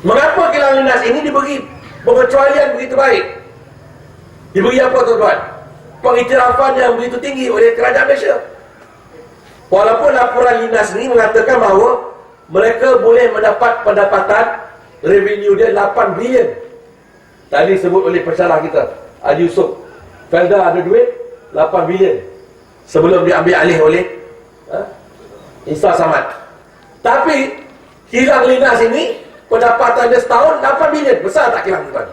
Mengapa kilang lintas ini diberi pengecualian begitu baik? Diberi apa tuan-tuan? Pengiktirafan yang begitu tinggi oleh kerajaan Malaysia. Walaupun laporan lintas ini mengatakan bahawa mereka boleh mendapat pendapatan revenue dia 8 bilion. Tadi sebut oleh pensyarah kita Haji Yusof, Felda ada duit 8 bilion sebelum diambil alih oleh Insta Samad. Tapi kilang lintas ini pendapatan dia setahun 8 bilion. Besar tak kilang tuan?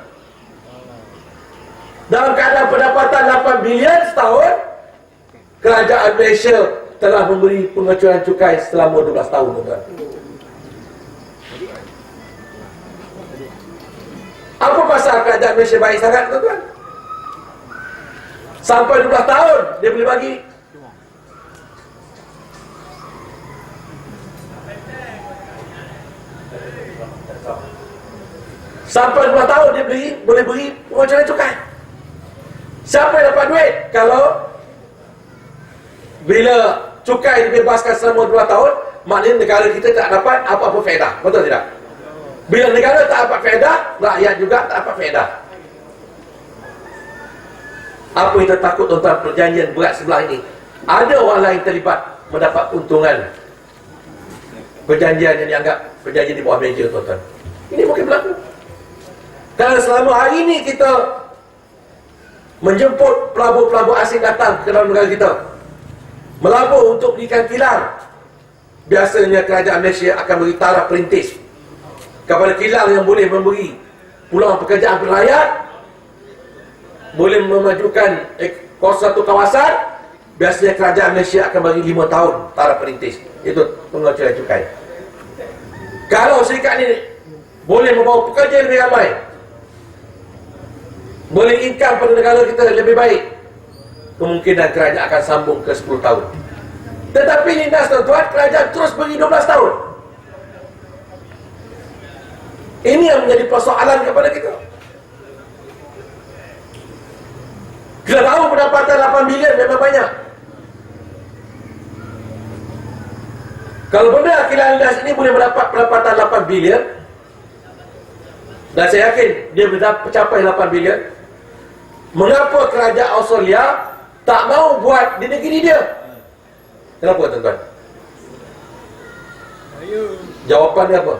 Dalam keadaan pendapatan 8 bilion setahun, kerajaan Malaysia telah memberi pengecualian cukai selama 12 tahun tuan. Apa pasal kerajaan Malaysia baik sangat tuan? Sampai 12 tahun dia boleh bagi. Sampai 2 tahun dia boleh beri pengecualian cukai. Siapa yang dapat duit? Kalau bila cukai dibebaskan selama 2 tahun, maknanya negara kita tak dapat apa-apa faedah. Betul tidak? Bila negara tak dapat faedah, rakyat juga tak dapat faedah. Apa yang kita takut tentang perjanjian berat sebelah ini? Ada orang lain terlibat mendapat keuntungan perjanjian yang dianggap perjanjian di bawah meja tuan-tuan. Ini mungkin berlaku. Kerana selama hari ini kita menjemput pelabur-pelabur asing datang ke dalam negara kita, melabur untuk berikan kilang, biasanya kerajaan Malaysia akan beri taraf perintis kepada kilang yang boleh memberi peluang pekerjaan berlayar, boleh memajukan satu kawasan. Biasanya kerajaan Malaysia akan bagi 5 tahun taraf perintis. Itu pengecualian cukai. Kalau syarikat ini boleh membawa pekerja lebih ramai, boleh income pada negara kita lebih baik, kemungkinan kerajaan akan sambung ke 10 tahun. Tetapi lintas tuan-tuan, kerajaan terus beri 12 tahun. Ini yang menjadi persoalan kepada kita. Kita tahu pendapatan 8 bilion memang banyak. Kalau benar kilang lintas ini boleh mendapat pendapatan 8 bilion, dan saya yakin dia boleh mencapai 8 bilion, mengapa kerajaan Australia tak mau buat di negeri dia? Kenapa tuan-tuan? Jawapan dia apa?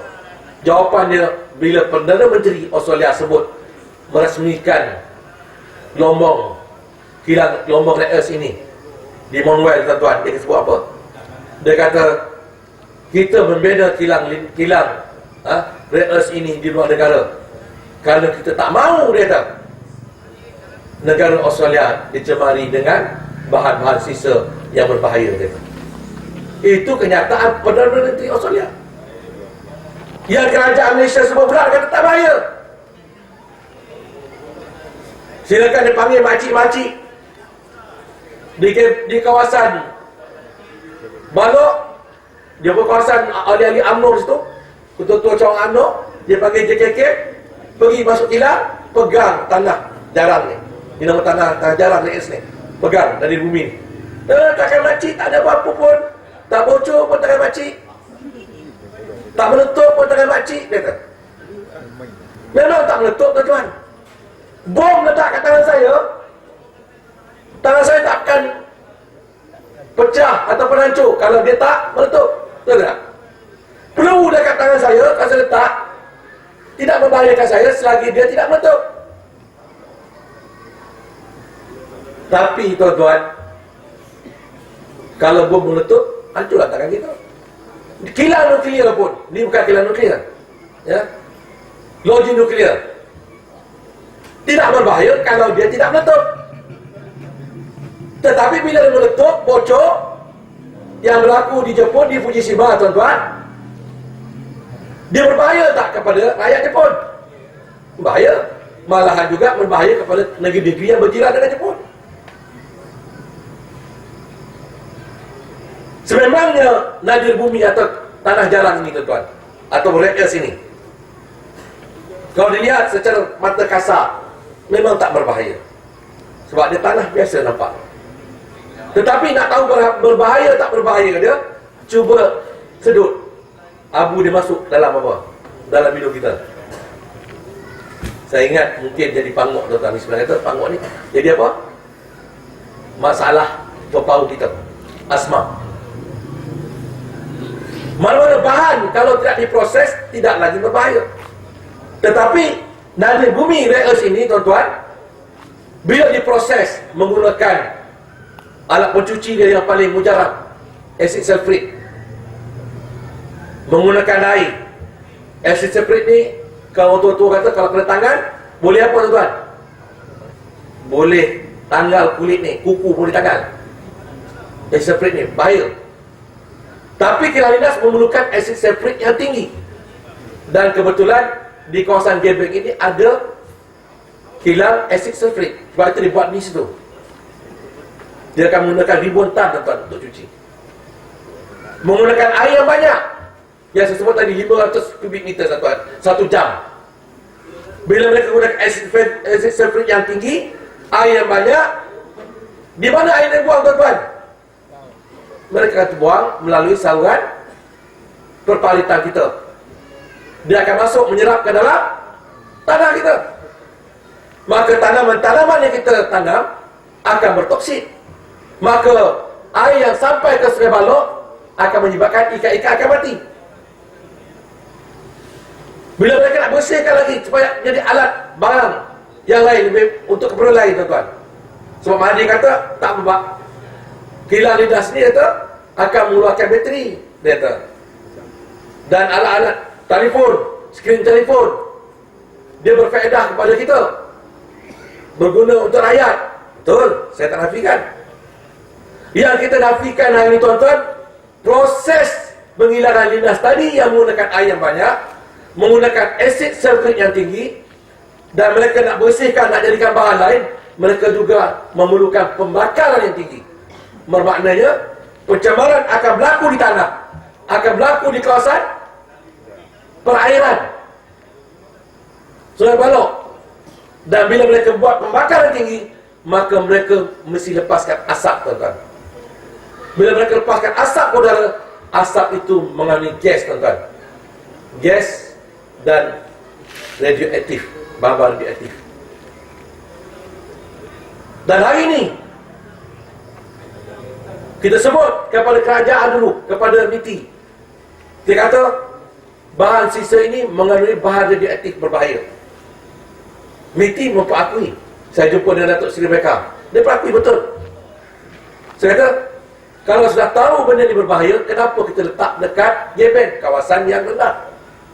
Jawapan dia, bila Perdana Menteri Australia sebut merasmikan gelombang kilang gelombang rare earth ini di Monwealth tuan-tuan, dia sebut apa? Dia kata kita membina kilang rare earth ini di luar negara kerana kita tak mahu, dia kata, negara Australia dicemari dengan bahan-bahan sisa yang berbahaya. Itu kenyataan Perdana Menteri Australia. Yang kerajaan Malaysia semua benar kata tak bahaya. Silakan dipanggil makcik-makcik di kawasan Balok, dia berkawasan ahli-ahli UMNO situ, ketua-ketua cawangan UMNO, dia panggil JKK, pergi masuk kilang, pegang tanah jarang ni. Ini nama tanah jarang ni, pegang dari bumi ni. Takkan makcik tak ada apa-apa pun, tak bocor pun tangan makcik, tak meletup pun tangan makcik, dia kata. Memang tak meletup tuan-tuan. Bom letak kat tangan saya takkan pecah ataupun hancur kalau dia tak meletup. Betul tak? Peluru dekat tangan saya, kalau saya letak, tidak membahayakan saya selagi dia tidak meletup. Tapi tuan-tuan, kalau bom meletup, hancurlah tangan kita. Kilang nuklear pun, ni bukan kilang nuklear, ya, loji nuklear, tidak berbahaya kalau dia tidak meletup. Tetapi bila dia meletup, bocor, yang berlaku di Jepun, di Fukushima tuan-tuan, dia berbahaya tak kepada rakyat Jepun? Bahaya. Malahan juga berbahaya kepada negeri-negeri yang berjiran dengan Jepun. Sememangnya nadir bumi atau tanah jalan ini tuan-tuan, atau rare earth ini, kalau dilihat secara mata kasar, memang tak berbahaya. Sebab dia tanah biasa nampak. Tetapi nak tahu berbahaya tak berbahaya dia, cuba sedut abu dia masuk dalam apa? Dalam hidup kita. Saya ingat mungkin jadi panguk tuan-tuan. Sebenarnya kata panguk ni jadi apa? Masalah paru kita, asma. Mana-mana bahan kalau tidak diproses tidak lagi berbahaya. Tetapi nadi bumi rare earth ini tuan-tuan, bila diproses menggunakan alat pencuci dia yang paling mujarab, asid sulfuric, menggunakan air. Asid sulfuric ni, kalau tua-tua kata kalau kena tangan, boleh apa tuan-tuan? Boleh tanggal kulit ni, kuku boleh tanggal. Asid sulfuric ni bahaya. Tapi kilang linas memerlukan asid sulfuric yang tinggi. Dan kebetulan di kawasan Gebeng ini ada kilang asid sulfuric. Sebab itu dibuat di situ. Dia akan menggunakan ribuan tan tuan-tuan untuk cuci. Menggunakan air yang banyak. Yang saya sebut tadi 500 kubik meter satu jam. Bila mereka gunakan asid sulfuric yang tinggi, air yang banyak, di mana air yang buang tuan-tuan? Mereka akan buang melalui saluran perpalitan kita. Dia akan masuk menyerap ke dalam tanah kita. Maka tanaman-tanaman yang kita tanam akan bertoksin. Maka air yang sampai ke Sungai Balok akan menyebabkan ikan-ikan akan mati. Bila mereka nak bersihkan lagi supaya jadi alat barang yang lain lebih untuk keperluan lain tuan-tuan. Sebab Mahathir kata tak berbak. Kilang linas ni kata akan mengeluarkan bateri, dia kata. Dan alat-alat telefon, skrin telefon, dia berfaedah kepada kita, berguna untuk rakyat. Betul, saya tak nafikan. Yang kita nafikan hari ini tuan-tuan, proses penghilangan linas tadi yang menggunakan air yang banyak, menggunakan asid sulfuric yang tinggi, dan mereka nak bersihkan, nak jadikan bahan lain, mereka juga memerlukan pembakaran yang tinggi. Bermaknanya pencemaran akan berlaku di tanah, akan berlaku di kawasan perairan Sungai Balok. Dan bila mereka buat pembakaran tinggi, maka mereka mesti lepaskan asap tuan-tuan. Bila mereka lepaskan asap udara, asap itu mengandungi gas tuan-tuan, gas dan radioaktif, bahan-bahan radioaktif. Dan hari ini kita sebut kepada kerajaan dulu, kepada MITI. Dia kata bahan sisa ini mengandungi bahan radioaktif berbahaya. MITI memperakui. Saya jumpa dengan Datuk Seri Rebecca, dia perakui betul. Saya kata kalau sudah tahu benda ini berbahaya, kenapa kita letak dekat Gebeng, kawasan yang rendah?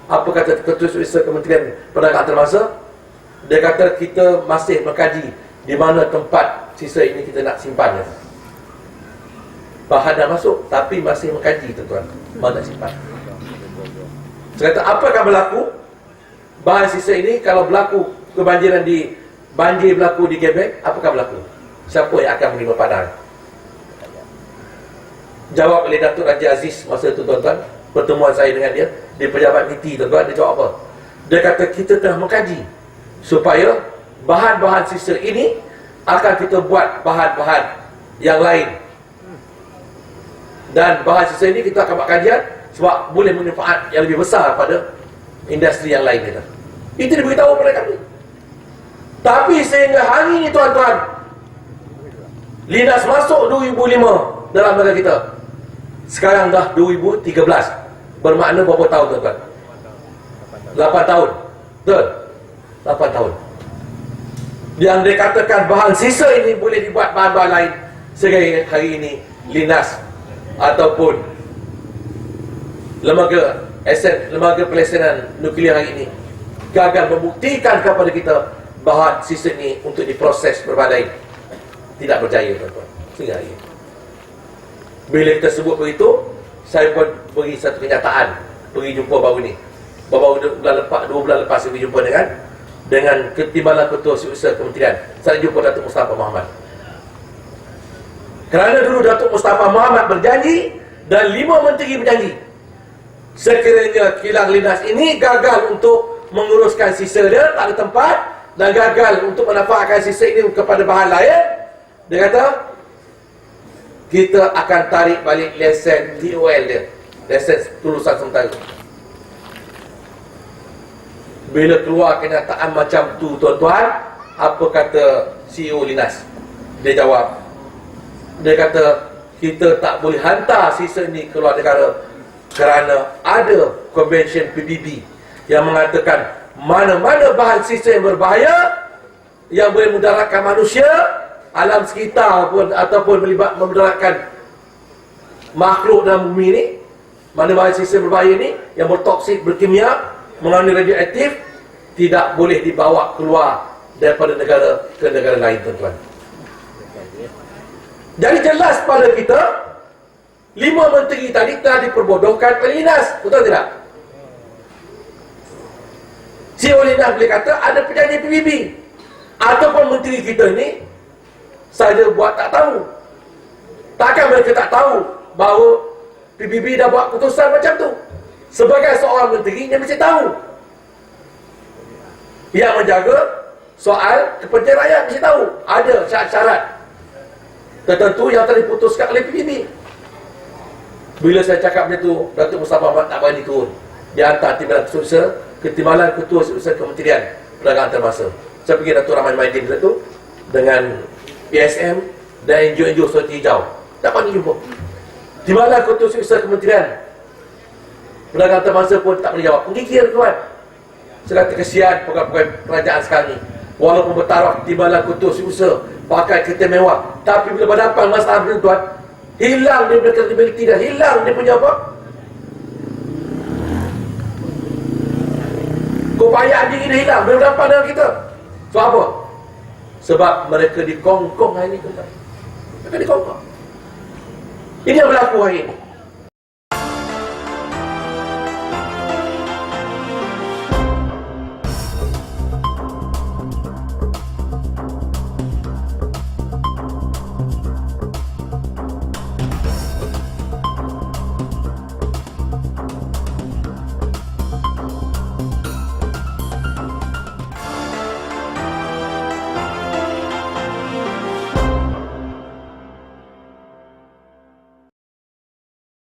Apa kata Ketua Suisa Kementerian Perdagangan Antarabangsa? Dia kata kita masih mengkaji di mana tempat sisa ini kita nak simpan. Bahan dah masuk, tapi masih mengkaji tuan-tuan, mana simpan. Saya kata apa akan berlaku bahan sisa ini kalau berlaku kebanjiran banjir berlaku di Gebeng, apa akan berlaku? Siapa yang akan menerima padang? Jawab oleh Datuk Raja Aziz masa itu tuan-tuan, pertemuan saya dengan dia di pejabat MITI tuan-tuan. Dia jawab apa? Dia kata kita tengah mengkaji supaya bahan-bahan sisa ini akan kita buat bahan-bahan yang lain. Dan bahan sisa ini kita akan buat kajian sebab boleh manfaat yang lebih besar pada industri yang lain kita. Itu diberitahu kepada kami. Tapi sehingga hari ini tuan-tuan, linas masuk 2005 dalam negara kita. Sekarang dah 2013. Bermakna berapa tahun tuan-tuan? 8 tahun. Betul? 8 tahun. Yang dikatakan bahan sisa ini boleh dibuat bahan-bahan lain. Sehingga hari ini linas ataupun lembaga pelaksana nuklear hari ini gagal membuktikan kepada kita bahan sisa ini untuk diproses berbandai. Tidak berjaya tuan-tuan sehingga hari ini. Bila kita sebut begitu, saya pun beri satu kenyataan, pergi jumpa baru ni. Baru 2 bulan lepas saya pergi jumpa dengan Timbalan Ketua Setiausaha Kementerian. Saya jumpa Datuk Mustafa Mohamed. Kerana dulu Datuk Mustafa Mohamed berjanji dan 5 menteri berjanji, sekiranya kilang linas ini gagal untuk menguruskan sisa dia, tak ada tempat, dan gagal untuk manfaatkan sisa ini kepada bahan lain, dia kata kita akan tarik balik lesen TOL dia, lesen lulusan sementara. Bila keluar kenyataan macam tu, tuan-tuan, apa kata CEO Linas? Dia jawab, dia kata, kita tak boleh hantar sisa ni keluar negara kerana ada Convention PBB yang mengatakan mana-mana bahan sisa yang berbahaya, yang boleh mudaratkan manusia, alam sekitar pun, ataupun memudaratkan makhluk dalam bumi ni, mana bahan sisa berbahaya ni yang bertoksik, berkimia, mengandung radioaktif, tidak boleh dibawa keluar daripada negara ke negara lain, tuan-tuan. Jadi jelas pada kita, 5 menteri tadi telah diperbodohkan oleh Linas, betul tidak? CEO Linas boleh kata ada perjanjian PBB, ataupun menteri kita ni saja buat tak tahu. Takkan mereka tak tahu bahawa PBB dah buat keputusan macam tu? Sebagai seorang menteri, dia mesti tahu. Yang menjaga soal kepentingan rakyat mesti tahu ada syarat-syarat tertentu yang telah diputuskan oleh PBB. Bila saya cakap macam tu, Datuk Mustafa Ahmad tak berani turun. Dia hantar timbalan ketua ke timbalan ketua Kementerian Perdagangan Antarabangsa. Saya pergi Datuk Rahman Maidin tu dengan PSM dan NGO-NGO Society Hijau. Tak berani jumpa. Timbalan ketua Kementerian Perdagangan Antarabangsa pun tak boleh jawab. Menggigil, tuan. Saya kata kesian pegawai kerajaan sekarang ni. Walaupun bertaraf timbalan ketua usaha, pakai kereta mewah, tapi bila berhadapan masalah macam tuan, hilang dia punya credibility dah, hilang dia punya apa? Keupayaan diri dia hilang bila berhadapan dengan kita. Sebab apa? Sebab mereka dikongkong hari ini, tuan. Mereka dikongkong. Ini yang berlaku hari ini.